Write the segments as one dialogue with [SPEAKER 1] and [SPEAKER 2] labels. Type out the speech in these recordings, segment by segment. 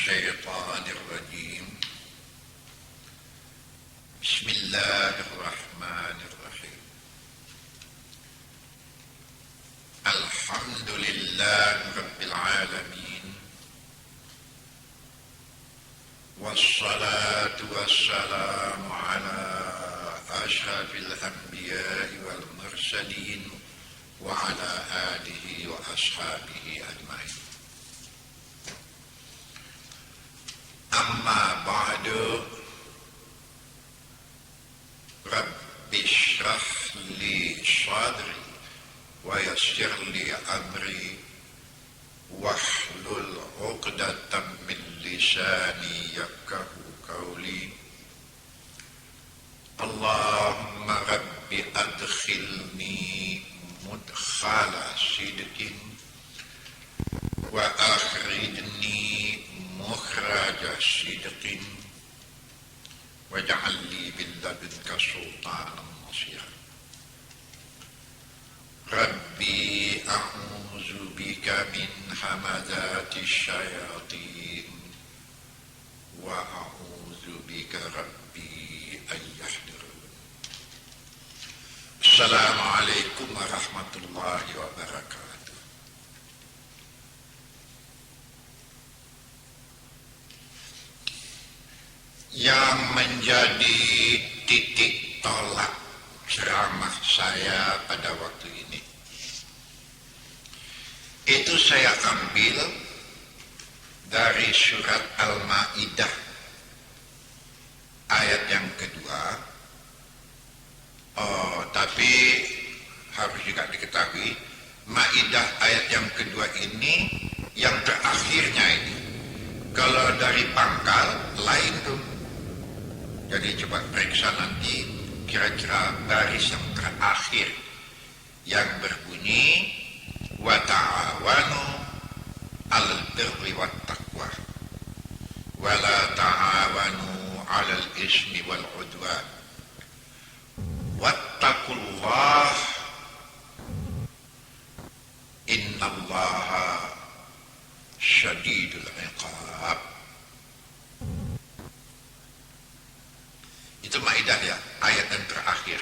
[SPEAKER 1] الشيطان الرجيم. بسم الله الرحمن الرحيم. الحمد لله رب العالمين، والصلاة والسلام على أشرف الأنبياء والمرسلين وعلى آله وأصحابه أجمعين. أما بعد، رب اشرح لي صدري ويسر لي أمري واحلل عقدة من لساني يفقه قولي. اللهم رب أدخلني مدخل صدق وأخرجني مخرج صدق واجعل لي من لدنك سلطانا نصيرا. ربي أعوذ بك من همزات الشياطين وأعوذ بك ربي أن يحضرون. السلام عليكم ورحمة الله وبركاته. Yang menjadi titik tolak ceramah saya pada waktu ini, itu saya ambil dari surat Al-Ma'idah ayat yang kedua. Tapi harus juga diketahui, Ma'idah ayat yang kedua ini yang terakhirnya ini. Kalau dari pangkal lain tuh. Jadi coba periksa nanti kira-kira baris yang terakhir yang berbunyi wa ta'awanu 'alal birri wat taqwa wa la ta'awanu 'alal ismi wal 'udwan wattaqullah innallaha syadidul 'iqab. Itu Maidah ya, ayat yang terakhir.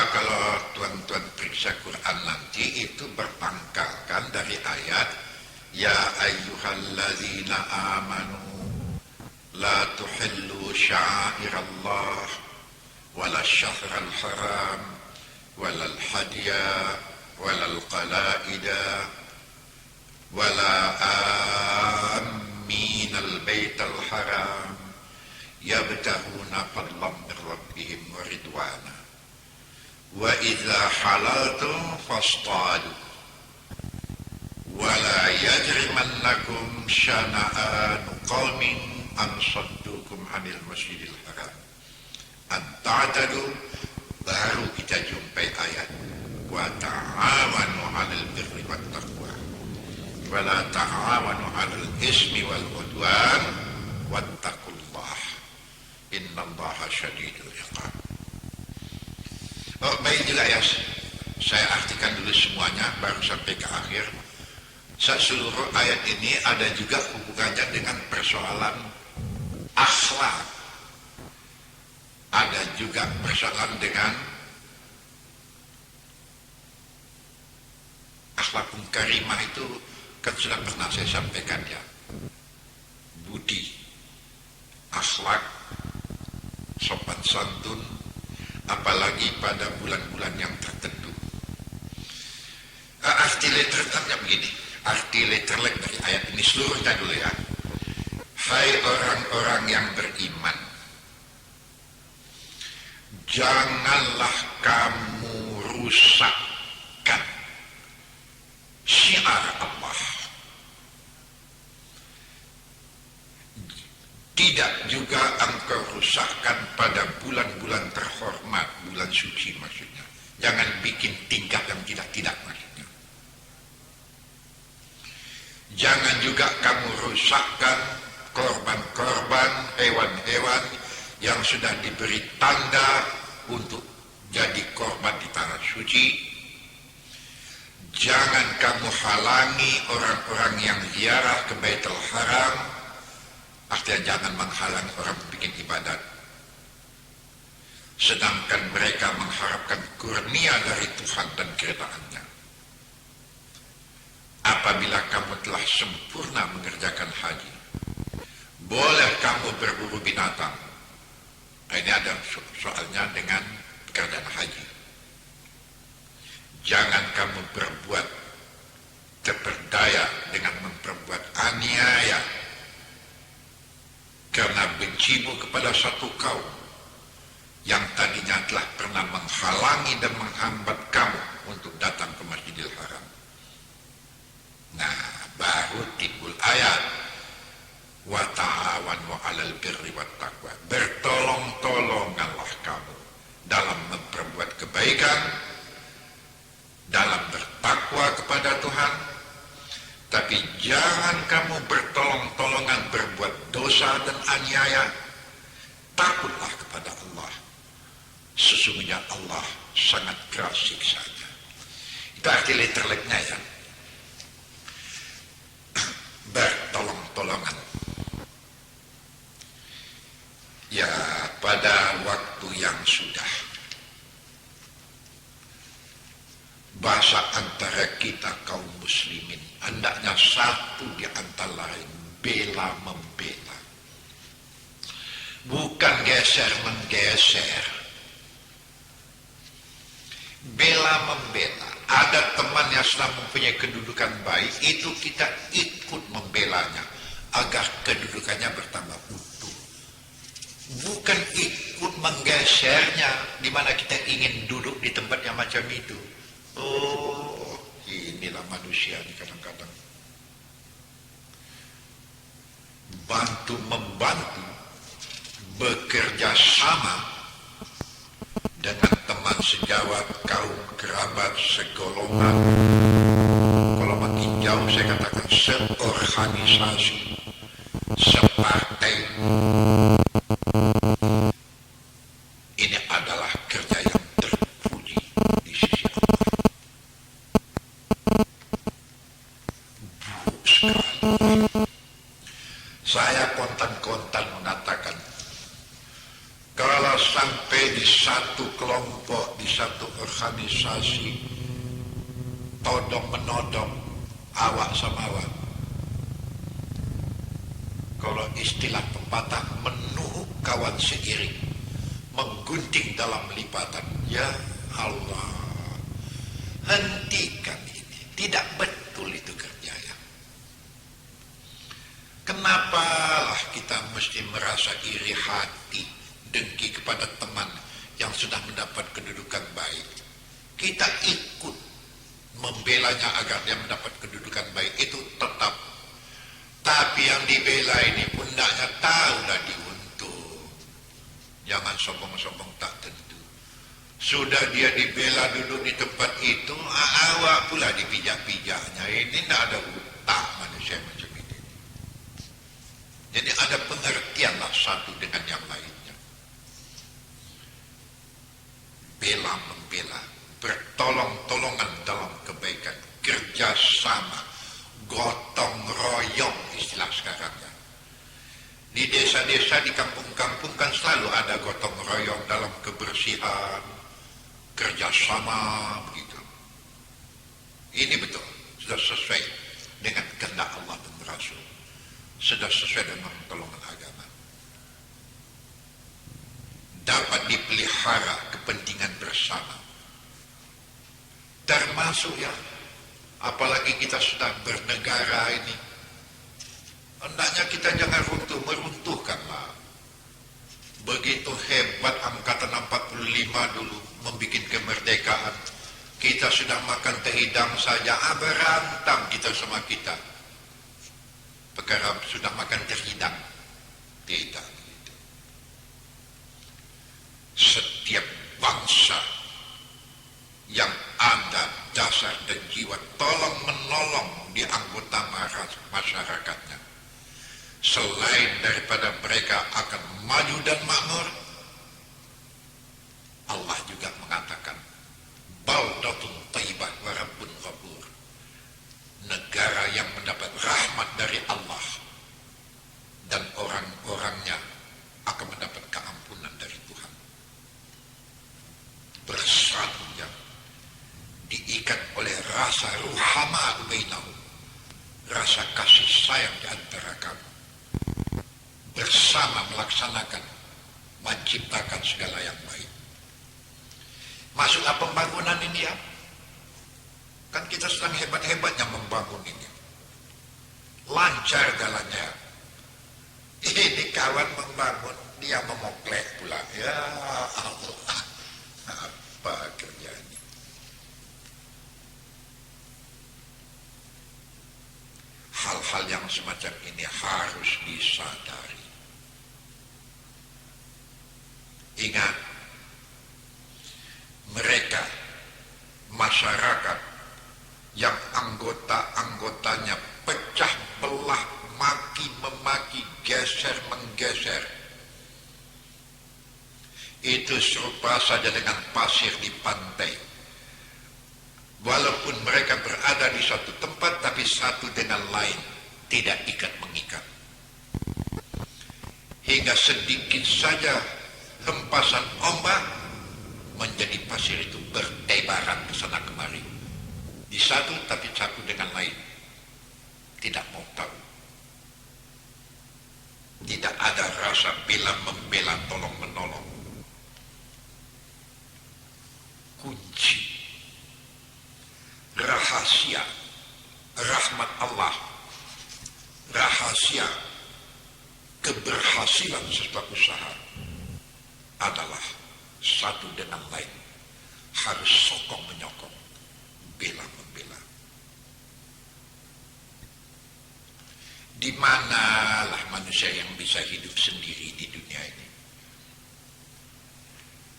[SPEAKER 1] Kalau tuan-tuan periksa Quran nanti itu berpangkalkan dari ayat ya ayyuhalladzina amanu la tuhillu sya'airallah wala syahral haram wala al-hadiya wala al-qalaida wala aminal baital haram yabtahuna fadlan min rabbihim wa ridwana wa idza halaltum fastadu wa la yajrimannakum syana'anu qaumin an saddukum 'anil masjidil haram an ta'tadu. Baru kita jumpai ayat wa ta'awanu 'alal birri wat taqwa wa la ta'awanu 'alal ismi wal 'udwan wattaqullah innallaha syadidul 'iqab. Baik juga ya, saya artikan dulu semuanya baru sampai ke akhir. Seluruh ayat ini ada juga hubungannya dengan persoalan akhlak. Ada juga persoalan dengan akhlakun karimah, itu kan sudah pernah saya sampaikan ya. Budi, akhlak, sopan santun, apalagi pada bulan-bulan yang tertentu. Arti literalnya begini, arti literal dari ayat ini seluruhnya dulu ya. Hai orang-orang yang beriman, janganlah kamu rusakkan syiar Allah. Tidak juga engkau rusakkan pada bulan-bulan terhormat, bulan suci maksudnya. Jangan bikin tingkah yang tidak-tidak maksudnya. Jangan juga kamu rusakkan korban-korban, hewan-hewan yang sudah diberi tanda untuk jadi korban di tanah suci. Jangan kamu kamu halangi orang-orang yang ziarah ke Baitul Haram, artinya jangan menghalangi orang bikin ibadat, sedangkan mereka mengharapkan kurnia dari Tuhan dan keredaannya. Apabila kamu telah sempurna mengerjakan haji, boleh kamu berburu binatang. Ini ada soalnya dengan pekerjaan haji. Jangan kamu berbuat terperdaya dengan memperbuat aniaya karena bencimu kepada satu kaum yang tadinya telah pernah menghalangi dan menghambat kamu untuk datang ke Masjidil Haram. Nah, baru timbul ayat wa ta'awanu 'alal birri wat taqwa. Bertolong-tolonganlah kamu dalam memperbuat kebaikan, dalam bertakwa kepada Tuhan, tapi jangan kamu bertolong-tolongan berbuat dosa dan aniaya. Takutlah kepada Allah. Sesungguhnya Allah sangat keras siksanya. Itu arti literalnya ya. Bertolong-tolongan. Ya, pada waktu yang sudah, bahasa antara kita kaum muslimin hendaknya satu di antara lain, bela membela, bukan geser menggeser. Bela membela. Ada teman yang sedang mempunyai kedudukan baik, itu kita ikut membelanya agar kedudukannya bertambah utuh. Bukan ikut menggesernya di mana kita ingin duduk di tempat yang macam itu. Oh, inilah manusia ini kadang-kadang. Bantu-membantu, bekerja sama dengan teman sejawat, kaum kerabat, segolongan. Kalau makin jauh saya katakan seorganisasi, separtai. Ini adalah kerja yang terpuji di sisi Allah. Buruk sekali. Saya kontan-kontan mengatakan, kalau sampai di satu kelompok, di satu organisasi, todong-menodong, awak sama awak, kalau istilah pepatah, menuhuk kawan seiring, menggunting dalam lipatan. Ya Allah, hentikan ini. Tidak betul itu kerja ya. Kenapalah kita mesti merasa iri hati, dengki kepada teman yang sudah mendapat kedudukan baik. Kita ikut membelanya agar dia mendapat kedudukan baik, itu tetap. Tapi yang dibela ini pundaknya tahulah diuntung. Jangan sombong-sombong tak tentu. Sudah dia dibela duduk di tempat itu, awak pula dipijak-pijaknya. Ini tidak ada utang manusia macam ini. Jadi ada pengertianlah satu dengan yang lainnya. Bela membela, bertolong-tolongan dalam kebaikan, kerjasama, gotong royong istilah sekarang ya. Di desa-desa, di kampung-kampung kan selalu ada gotong royong dalam kebersihan, kerjasama begitu. Ini betul, sudah sesuai dengan kehendak Allah dan Rasul, sudah sesuai dengan pertolongan agama. Dapat dipelihara kepentingan bersama. Termasuk ya, apalagi kita sudah bernegara ini, hendaknya kita jangan meruntuhkanlah. Begitu hebat angkatan 45 dulu membuat kemerdekaan, kita sudah makan terhidang saja, berantem kita sama kita. Perkara sudah makan terhidang, tidak. Setiap bangsa yang ada dasar dan jiwa tolong menolong di anggota masyarakatnya, selain daripada mereka akan maju dan makmur, Allah juga mengatakan baldatun thayyibah wa rabbun ghafur, rasa ruhama bainahum, rasa kasih sayang di antara kamu, bersama melaksanakan, menciptakan segala yang baik. Maksudnya pembangunan ini ya, kan kita sedang hebat-hebatnya membangun ini, lancar jalannya. Ini kawan membangun, dia memoklek pula. Ya Allah, apa kerjanya? Hal-hal yang semacam ini harus disadari. Ingat, mereka masyarakat yang anggota-anggotanya pecah belah, maki memaki, geser menggeser, itu serupa saja dengan pasir di pantai. Walaupun mereka berada di suatu tempat, tapi satu dengan lain tidak ikat mengikat. Hingga sedikit saja hempasan ombak, menjadi pasir itu bertebaran ke sana kemari. Di satu tapi satu dengan lain tidak mau tahu. Tidak ada rasa bela membela, tolong menolong. Kunci rahasia rahmat Allah, rahasia keberhasilan sebuah usaha adalah satu dengan lain harus sokong menyokong, bela membela. Di manalah manusia yang bisa hidup sendiri di dunia ini?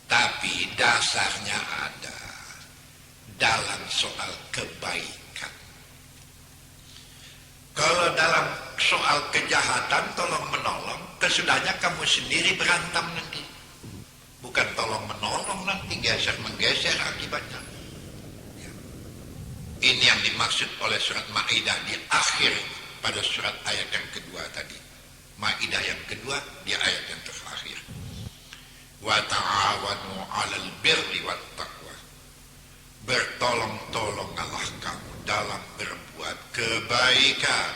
[SPEAKER 1] Tapi dasarnya ada dalam soal kebaikan. Kalau dalam soal kejahatan, tolong menolong, kesudahnya kamu sendiri berantem nanti. Bukan tolong menolong nanti geser menggeser akibatnya. Ya. Ini yang dimaksud oleh surat Maidah di akhir pada surat ayat yang kedua tadi. Maidah yang kedua di ayat yang terakhir. Wa ta'awanu 'alal birri wat taqwa. Bertolong-tolonganlah kamu dalam berbuat kebaikan,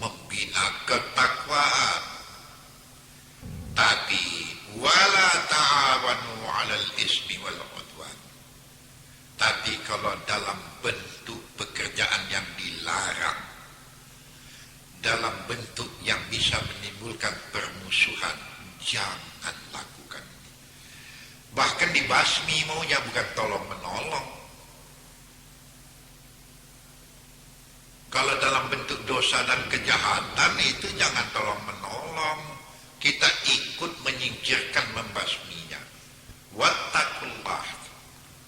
[SPEAKER 1] membina ketakwaan. Tapi wala ta'awanu 'alal ismi wal 'udwan. Tapi kalau dalam bentuk pekerjaan yang dilarang, dalam bentuk yang bisa menimbulkan permusuhan, jangan lakukan. Bahkan dibasmi maunya, bukan tolong menolong. Kalau dalam bentuk dosa dan kejahatan itu jangan tolong menolong. Kita ikut menyingkirkan, membasminya. Wattaqullah,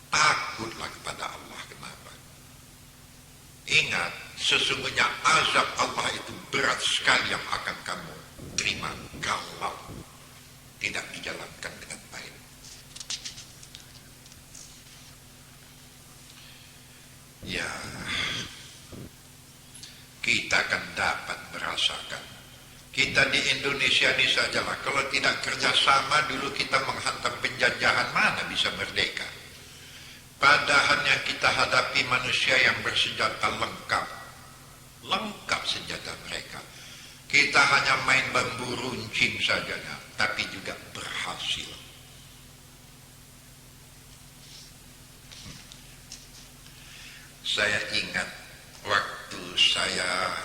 [SPEAKER 1] takutlah kepada Allah. Kenapa? Ingat, sesungguhnya azab Allah itu berat sekali yang akan kamu terima kalau tidak dijalankan dengan baik. Ya, kita akan dapat merasakan. Kita di Indonesia ini sajalah, kalau tidak kerjasama dulu kita menghantam penjajahan, mana bisa merdeka. Padahal yang kita hadapi manusia yang bersenjata lengkap. Lengkap senjata mereka. Kita hanya main bambu runcing sajanya, tapi juga berhasil. Saya ingat waktu saya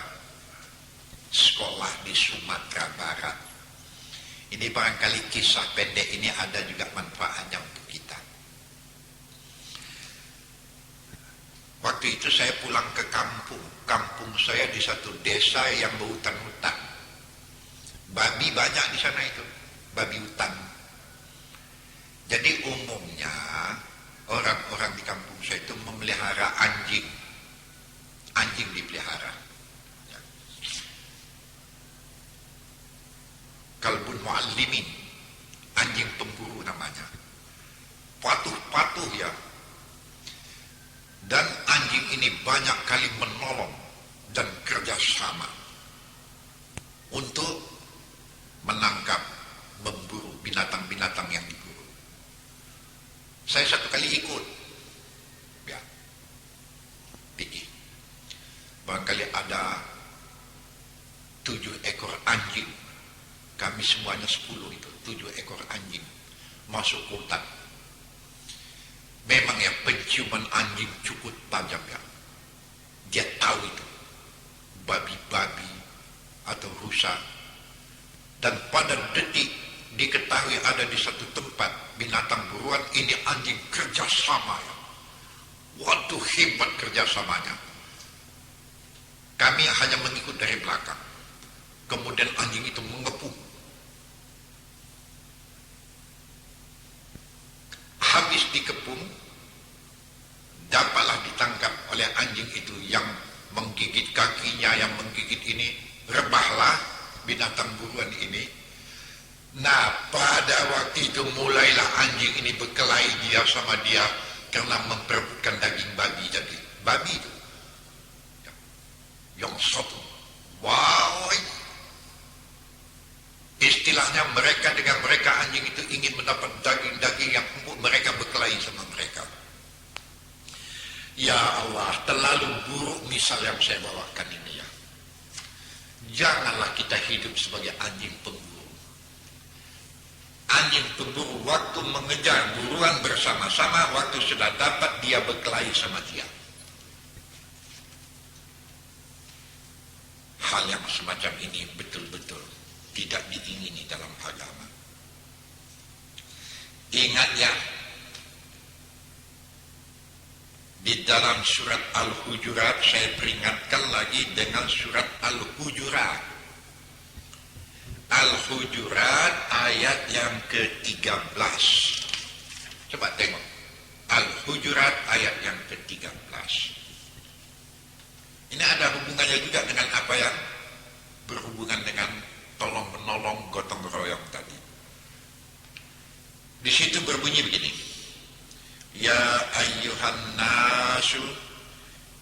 [SPEAKER 1] sekolah di Sumatera Barat. Ini barangkali kisah pendek ini ada juga manfaatnya untuk kita. Waktu itu saya pulang ke kampung. Kampung saya di satu desa yang berhutan-hutan. Babi banyak di sana itu, babi hutan. Jadi umumnya orang-orang di kampung saya itu memelihara anjing. Anjing dipelihara. Kalbun muallimin, anjing pemburu namanya. Patuh-patuh ya. Dan anjing ini banyak kali menolong dan kerjasama untuk menangkap, memburu binatang-binatang yang diburu. Saya satu kali ikut, ya, ada 7 ekor anjing. Kami semuanya 10 itu, 7 ekor anjing masuk hutan. Memang ya, penciuman anjing cukup tajam ya. Dia tahu itu babi-babi atau rusa. Dan pada detik diketahui ada di satu tempat binatang buruan ini, anjing kerjasama ya. Waduh, hebat kerjasamanya. Kami hanya mengikut dari belakang. Kemudian anjing itu mengepung. Habis dikepung, dapatlah ditangkap oleh anjing itu yang menggigit kakinya, yang menggigit ini. Rebahlah binatang buruan ini. Nah, pada waktu itu mulailah anjing ini berkelahi dia sama dia karena memperebutkan daging babi. Jadi babi itu yang satu, wow, istilahnya mereka dengan mereka, anjing itu ingin mendapat daging-daging yang empuk, mereka berkelahi sama mereka. Ya Allah, terlalu buruk misal yang saya bawakan ini ya. Janganlah kita hidup sebagai anjing pemburu. Anjing pemburu waktu mengejar buruan bersama-sama, waktu sudah dapat dia berkelahi sama dia. Hal yang semacam ini betul-betul tidak diingini dalam agama. Ingat ya, di dalam surat Al-Hujurat, saya peringatkan lagi dengan surat Al-Hujurat. Al-Hujurat ayat yang ke-13. Coba tengok. Al-Hujurat ayat yang ke-13. Ini ada hubungannya juga dengan apa yang berhubungan dengan tolong-menolong, gotong royong tadi. Di situ berbunyi begini. Ya ayyuhan nasu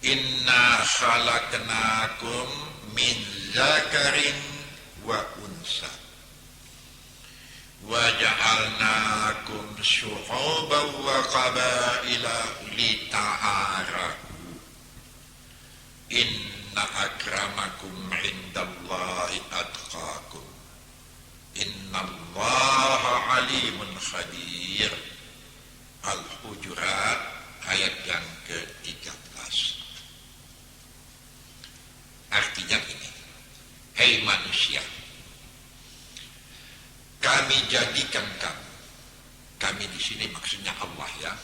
[SPEAKER 1] inna khalaqnakum min zakarin wa unsa wa ja'alnakum syu'uban wa qabaila lita'arafu inna akramakum indallahi atqakum innallaha alimun khabir. Al-Hujurat ayat yang ke-13. Artinya ini, hei manusia, kami jadikan kami di sini maksudnya Allah ya.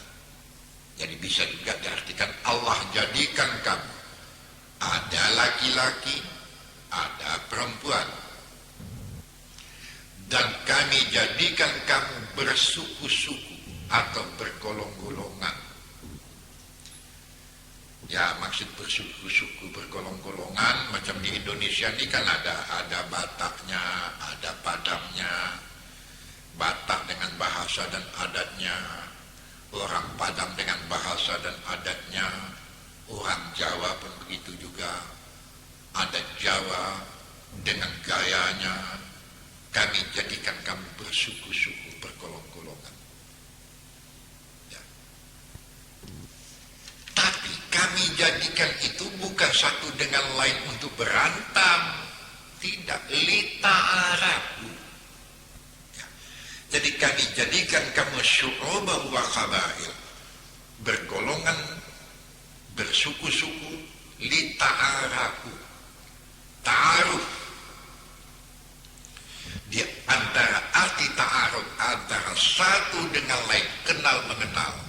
[SPEAKER 1] Jadi bisa juga diartikan Allah jadikan kamu. Ada laki-laki, ada perempuan. Dan kami jadikan kamu bersuku-suku atau bergolong-golongan. Ya, maksud bersuku-suku, bergolong-golongan macam di Indonesia ini kan ada Bataknya, ada Padangnya. Batak dengan bahasa dan adatnya, orang Padang dengan bahasa dan adatnya, orang Jawa pun begitu juga. Adat Jawa dengan gayanya. Kami jadikan kamu bersuku-suku, bergolong-golongan. Tapi kami jadikan itu bukan satu dengan lain untuk berantem. Tidak, lita'arafu. Ya. Jadi kami jadikan kamu syu'uban wa qabail. Bergolongan, bersuku-suku, lita'arafu. Ta'aruf. Di antara arti ta'aruf, antara satu dengan lain, kenal mengenal.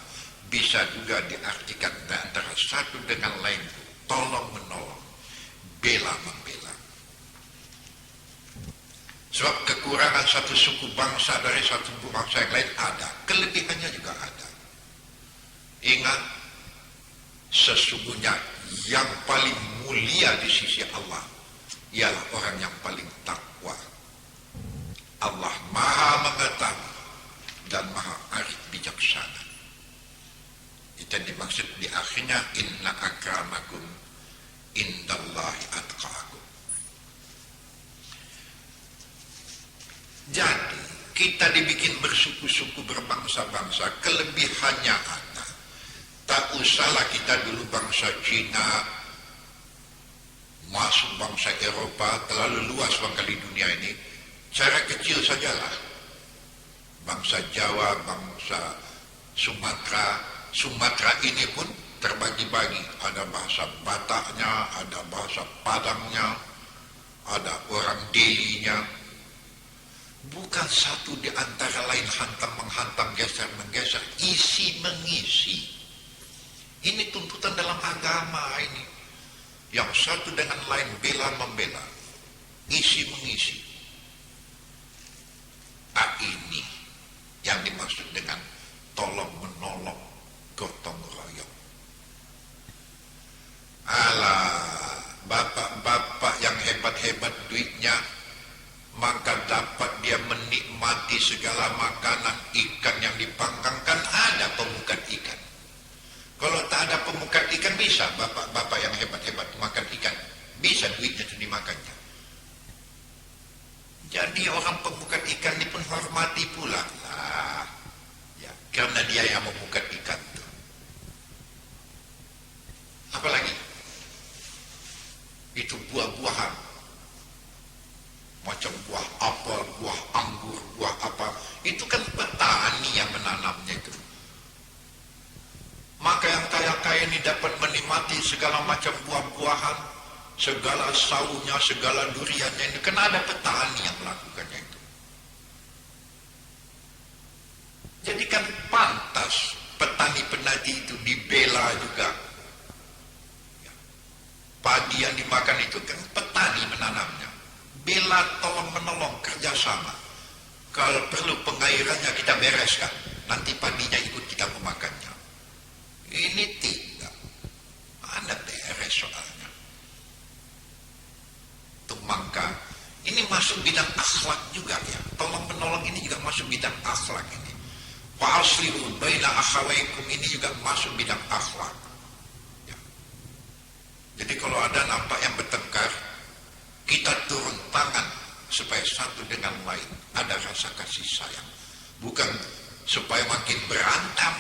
[SPEAKER 1] Bisa juga diartikan antara satu dengan lain, tolong menolong, bela membela. Sebab kekurangan satu suku bangsa dari satu bangsa yang lain ada, kelebihannya juga ada. Ingat, sesungguhnya yang paling mulia di sisi Allah ialah orang yang paling takwa. Allah maha mengetahui dan maha arif bijaksana. Itu yang dimaksud di akhirnya, inna akramakum indallahi atqakum. Jadi kita dibikin bersuku-suku, berbangsa-bangsa, kelebihannya ada. Tak usahlah kita dulu bangsa Cina masuk bangsa Eropa terlalu luas bangkali dunia ini. Cara kecil sajalah. Bangsa Jawa, bangsa Sumatera ini pun terbagi-bagi. Ada bahasa Bataknya, ada bahasa Padangnya, ada orang Delinya. Bukan satu di antara lain hantam-menghantam, geser-menggeser, isi-mengisi. Ini tuntutan dalam agama ini. Yang satu dengan lain bela-membela, isi-mengisi. Ini yang dimaksud dengan tolong-menolong, gotong royong. Alah, bapak-bapak yang hebat-hebat duitnya, maka dapat dia menikmati segala makanan ikan yang dipanggang. Ada pemukat ikan. Kalau tak ada pemukat ikan, bisa bapak-bapak yang hebat-hebat makan ikan. Bisa duitnya itu dimakannya. Jadi orang pemukat ikan ini pun hormati pula lah. Ya, karena dia yang memukat ikan itu. Apalagi? Itu buah-buahan. Macam buah apel, buah anggur, buah apa. Itu kan petani yang menanamnya itu. Maka yang kaya-kaya ini dapat menikmati segala macam buah-buahan, segala saunya, segala duriannya ini. Karena ada petani yang melakukannya itu. Jadi kan pantas petani-penadi itu dibela juga. Padi yang dimakan itu kan petani menanamnya. Bela, tolong menolong, kerjasama. Kalau perlu pengairannya kita bereskan, nanti padinya ikut kita memakannya. Ini tidak. Anda beres soalnya. Tumangka. Ini masuk bidang akhlak juga ya. Tolong menolong ini juga masuk bidang akhlak ini. Fa'aslihu baina akhawaikum ini juga masuk bidang akhlak. Ya. Jadi kalau ada nampak yang bertengkar, kita turun tangan supaya satu dengan lain ada rasa kasih sayang. Bukan supaya makin berantem.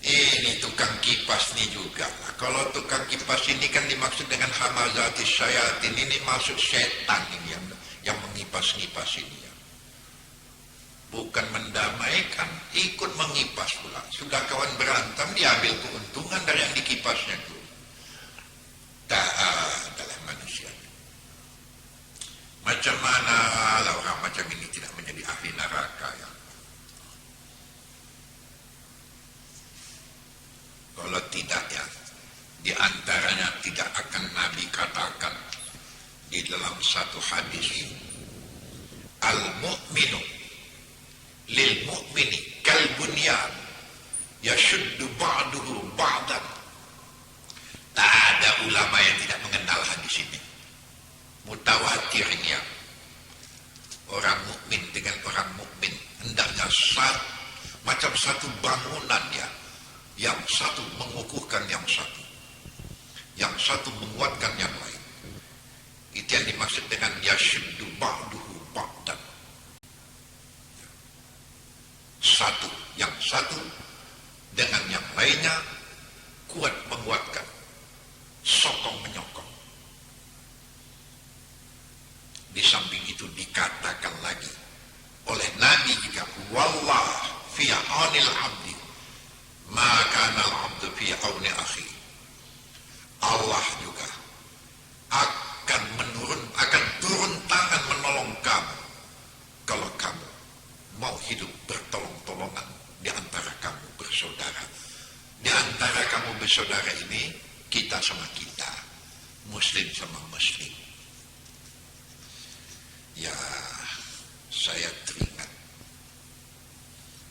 [SPEAKER 1] Ini tukang kipas nih juga. Kalau tukang kipas ini kan dimaksud dengan hamazatis syayatin, ini masuk setan ini yang mengipas-ngipas ini ya. Bukan mendamaikan, ikut mengipas pula. Sudah kawan berantem, diambil keuntungan dari yang dikipasnya itu. Tak dalam manusia. Macam mana orang macam ini tidak menjadi ahli neraka ya? Kalau tidak ya, di antaranya tidak akan Nabi katakan di dalam satu hadis, al-mu'minu lil mu'mini kal bunyan yashuddu ba'duhu ba'dan. Tak ada ulama yang tidak mengenal hadis ini. Mutawatir ini ya. Orang mukmin dengan orang mukmin hendaknya macam satu bangunan ya. Yang satu mengukuhkan yang satu. Yang satu menguatkan yang lain. Itu yang dimaksud dengan yashuddu ba'duhu ba'dan. Satu, yang satu dengan yang lainnya kuat menguatkan, sokong menyokong. Di samping itu dikatakan lagi oleh Nabi juga, wallah fi aunil abdi maka al-abdu fi auni akhi. Allah juga akan turun tangan menolong kamu kalau kamu mau hidup bertolong-tolongan di antara kamu bersaudara. Di antara kamu bersaudara ini, kita sama kita, muslim sama muslim. Ya, saya teringat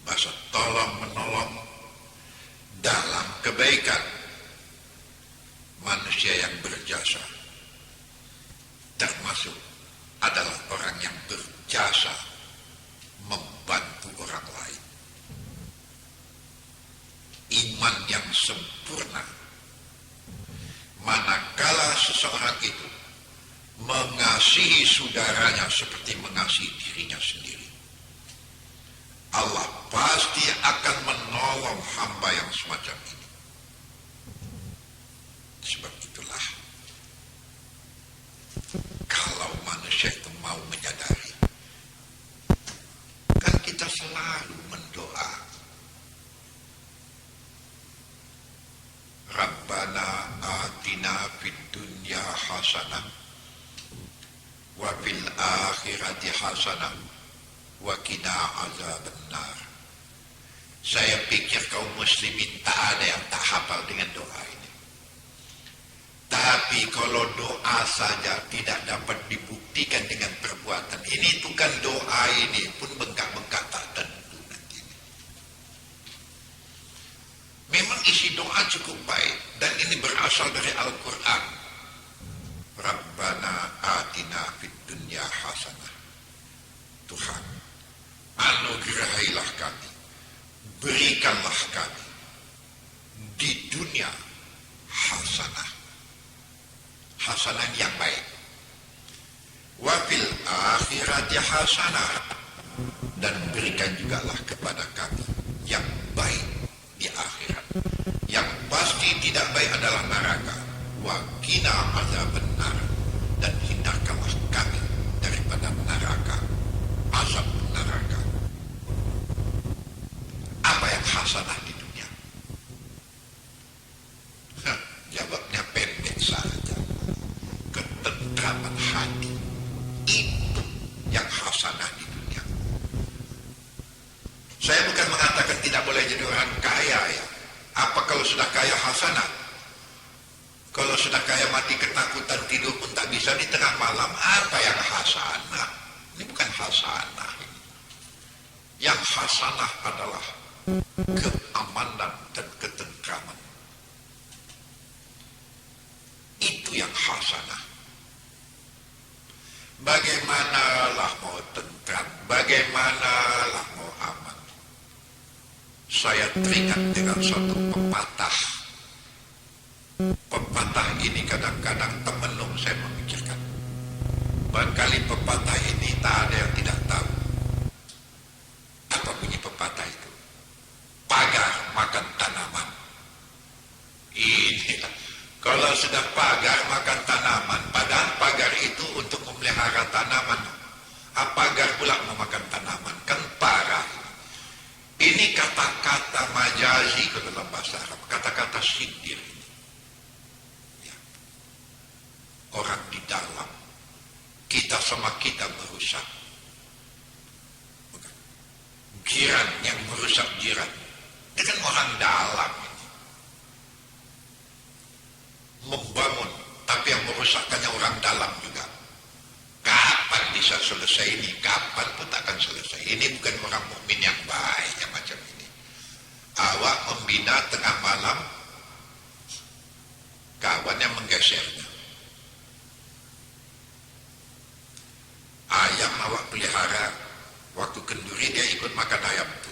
[SPEAKER 1] bahasa tolong menolong dalam kebaikan manusia yang berjasa termasuk adalah orang yang berjasa membantu orang lain. Iman yang sempurna manakala seseorang itu mengasihi saudaranya seperti mengasihi dirinya sendiri. Allah pasti akan menolong hamba yang semacam ini. Sebab itulah hasanah wa fil akhirati hasanah wa qina azabannar. Saya pikir kaum muslimin tak ada yang tak hafal dengan doa ini. Tapi kalau doa saja tidak dapat dibuktikan dengan perbuatan, ini bukan doa ini pun bengkak-bengkak tak tentu nanti. Memang isi doa cukup baik dan ini berasal dari Al-Quran. Rabbana atina fid dunya hasanah. Tuhan, anugerahilah kami, berikanlah kami di dunia hasanah, hasanah yang baik. Wa fil akhirati hasanah, dan berikan jugalah kepada kami yang baik di akhirat. Yang pasti tidak baik adalah neraka. Wa qina azabannar, dan hindarkanlah kami daripada neraka, azab neraka. Apa yang hasanah di dunia? Jawabnya pendek saja. Ketentraman hati. Itu yang hasanah di dunia. Saya bukan mengatakan tidak boleh jadi orang kaya ya. Apa kalau sudah kaya hasanah? Kalau sudah kaya mati ketakutan, tidur pun tak bisa di tengah malam, apa yang hasanah? Ini bukan hasanah. Yang hasanah adalah keamanan dan ketentraman. Itu yang hasanah. Bagaimanalah mau tentram, bagaimanalah mau aman. Saya teringat dengan satu pepatah. Pepatah ini kadang-kadang temenung saya memikirkan. Barangkali pepatah ini tak ada yang tidak tahu. Apa bunyi pepatah itu? Pagar makan tanaman. Inilah. Kalau sudah pagar makan tanaman, padahal pagar itu untuk memelihara tanaman. Pagar pula memakan tanaman. Kan parah. Ini kata-kata majazi ke dalam bahasa Arab. Kata-kata sindir. Ya. Orang di dalam. Kita sama kita merusak. Bukan. Jiran yang merusak jiran. Itu kan orang dalam. Membangun, tapi yang merusakkannya orang dalam juga. Kapan bisa selesai ini? Kapan pun tak akan selesai. Ini bukan orang mukmin yang baik yang macam ini. Awak membina tengah malam, kawannya menggesernya. Ayam awak pelihara, waktu kenduri dia ikut makan ayam itu.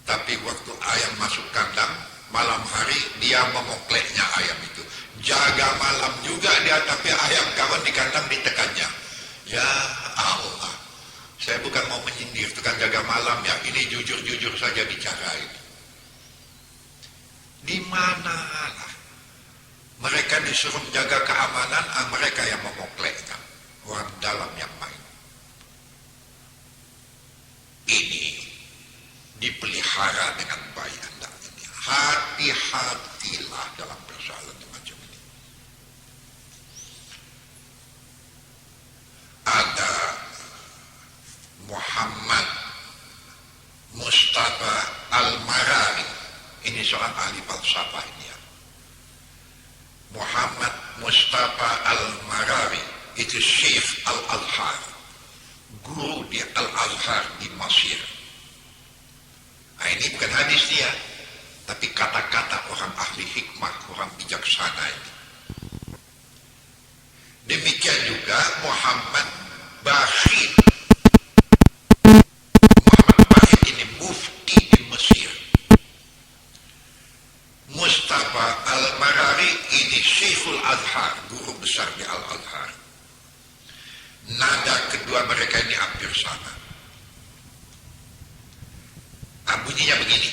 [SPEAKER 1] Tapi waktu ayam masuk kandang, malam hari dia memokleknya ayam itu. Jaga malam juga dia, tapi ayam kawan di kandang ditekannya. Ya Allah, saya bukan mau menyindir tukang jaga malam ya. Ini jujur-jujur saja bicara ini. Di manalah mereka disuruh menjaga keamanan, mereka yang memokleknya. Orang dalam yang main. Ini dipelihara dengan baik anda. Hati-hatilah dalam persoalan macam ini. Ada Muhammad Mustafa Al-Marari. Ini seorang ahli falsafah ini ya. Muhammad Mustafa Al-Marari itu Syekh Al-Azhar, guru di Al-Azhar di Mesir. Nah, ini bukan hadis dia, tapi kata-kata orang ahli hikmah, orang bijaksana ini. Demikian juga Muhammad Bahid. Muhammad Bahid ini mufti di Mesir. Mustafa Al-Marari ini Syekhul Azhar, guru besar di Al-Azhar. Nada kedua mereka ini hampir sama. Bunyinya begini.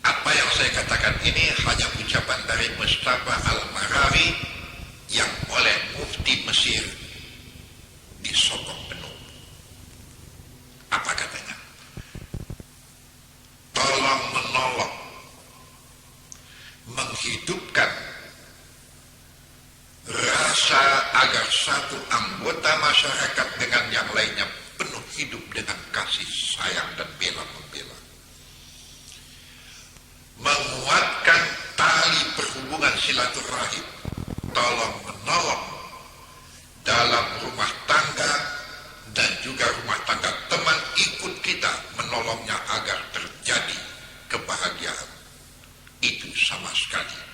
[SPEAKER 1] Apa yang saya katakan ini hanya ucapan dari Mustafa Al-Marari yang oleh mufti Mesir disokong penuh. Apa katanya? Tolong menolong menghidupkan satu anggota masyarakat dengan yang lainnya penuh hidup dengan kasih sayang dan bela-membela. Menguatkan tali perhubungan silaturahim, tolong-menolong dalam rumah tangga dan juga rumah tangga teman, ikut kita menolongnya agar terjadi kebahagiaan. Itu sama sekali